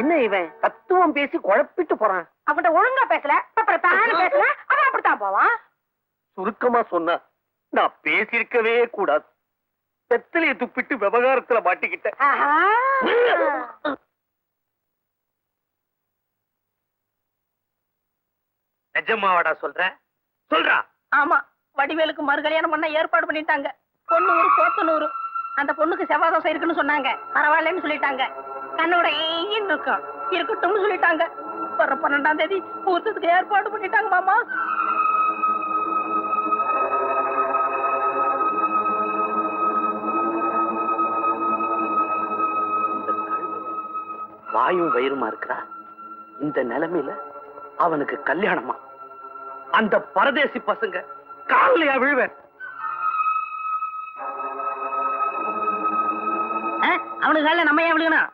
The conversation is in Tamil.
என்ன இவன் தத்துவம் பேசி குழப்பிட்டு போறான்? அவன்கிட்ட ஒழுங்கா பேசல, அப்புறம் தானே பேசல, அவன் அப்படித்தான் போவான். சுருக்கமா சொன்னா நான் பேசியிருக்கவே கூடாது. பெத்தலைய துப்பிட்டு விவகாரத்துல மாட்டிக்கிட்டேன். நிஜமாவாடா சொல்றா? ஆமா, வடிவேலுக்கு மறுகல்யாணம் பண்ண ஏற்பாடு பண்ணிட்டாங்க. பொண்ணு ஊரு போத்தனூரு. அந்த பொண்ணுக்கு செவ்வாய் தோசை இருக்குன்னு சொன்னாங்க. பரவாயில்லன்னு சொல்லிட்டாங்க. கண்ணோட இருக்கும் இருக்கட்டும்னு சொல்லிட்டாங்க. வர 12ஆம் தேதி பூர்த்தத்துக்கு ஏற்பாடு பண்ணிட்டாங்க மாமா. வாயும் வயிறுமா இருக்கிறா. இந்த நிலைமையில அவனுக்கு கல்யாணமா? அந்த பரதேசி பசங்க காலையா விழுவேன். அவனுக்கு காலைல நம்ம ஏன் விழுகணும்?